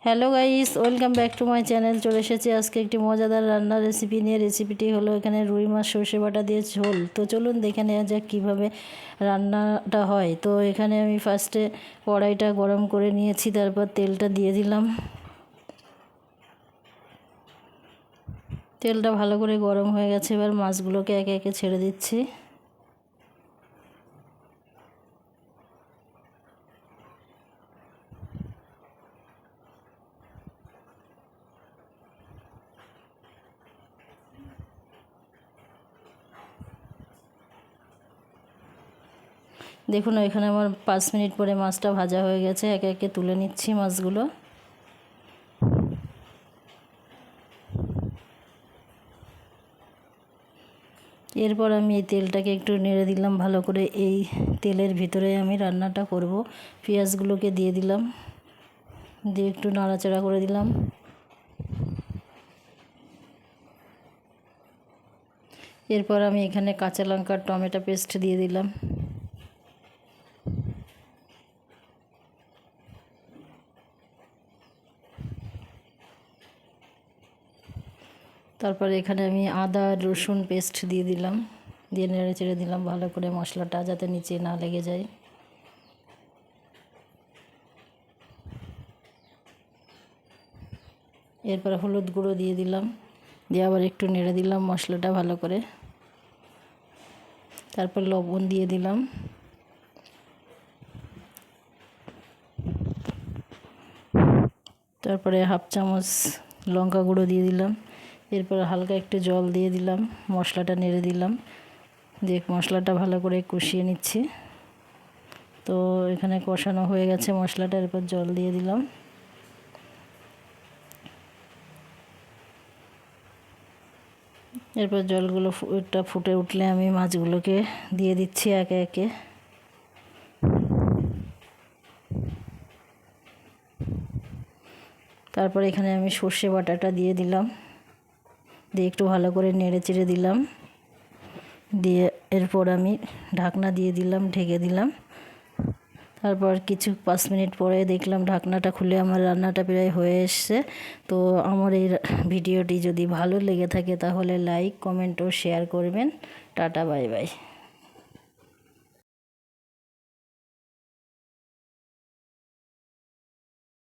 Hello guys, welcome back to my channel. চলে এসেছি আজকে একটি মজাদার রান্নার রেসিপি নিয়ে। রেসিপিটি হলো এখানে রুই মাছ সর্ষে বাটা দিয়ে ঝোল। তো চলুন দেখে নেওয়া যাক কীভাবে রান্নাটা হয়। তো এখানে আমি ফার্স্টে কড়াইটা গরম করে নিয়েছি, তারপর তেলটা দিয়ে দিলাম। তেলটা ভালো করে গরম হয়ে গেছে, এবার মাছগুলোকে একে একে ছেড়ে দিচ্ছি। দেখুন এখানে আমার 5 মিনিট পরে মাছটা ভাজা হয়ে গেছে। একে একে তুলে নিচ্ছি মাছগুলো। এরপর আমি এই তেলটাকে একটু নেড়ে দিলাম ভালো করে। এই তেলের ভিতরে আমি রান্নাটা করব। পেঁয়াজগুলোকে দিয়ে দিলাম, দিয়ে একটু নাড়াচাড়া করে দিলাম। এরপর আমি এখানে কাঁচা লঙ্কা টমেটো পেস্ট দিয়ে দিলাম। তারপরে এখানে আমি আদা রসুন পেস্ট দিয়ে দিলাম, দিয়ে নেড়ে চেড়ে দিলাম ভালো করে মশলাটা যাতে নিচে না লেগে যায়। এরপর হলুদ গুঁড়ো দিয়ে দিলাম, দিয়ে আবার একটু নেড়ে দিলাম মশলাটা ভালো করে। তারপর লবণ দিয়ে দিলাম। তারপরে হাফ চামচ লঙ্কা গুঁড়ো দিয়ে দিলাম। এরপর হালকা একটু জল দিয়ে দিলাম, মশলাটা নেড়ে দিলাম, দিয়ে মশলাটা ভালো করে কষিয়ে নিচ্ছি। তো এখানে কষানো হয়ে গেছে মশলাটা, এরপর জল দিয়ে দিলাম। এরপর জলগুলো ফুটে উঠলে আমি মাছগুলোকে দিয়ে দিচ্ছি একে একে। তারপর এখানে আমি সর্ষে বাটাটা দিয়ে দিলাম, দিয়ে একটু ভালো করে নেড়ে চেড়ে দিলাম। দিয়ে এরপর আমি ঢাকনা দিয়ে দিলাম, ঢেকে দিলাম। তারপর 5 মিনিট পরে দেখলাম ঢাকনাটা খুলে আমার রান্নাটা প্রায় হয়ে এসছে। তো আমার এই ভিডিওটি যদি ভালো লেগে থাকে তাহলে লাইক কমেন্ট ও শেয়ার করবেন। Tata bye bye.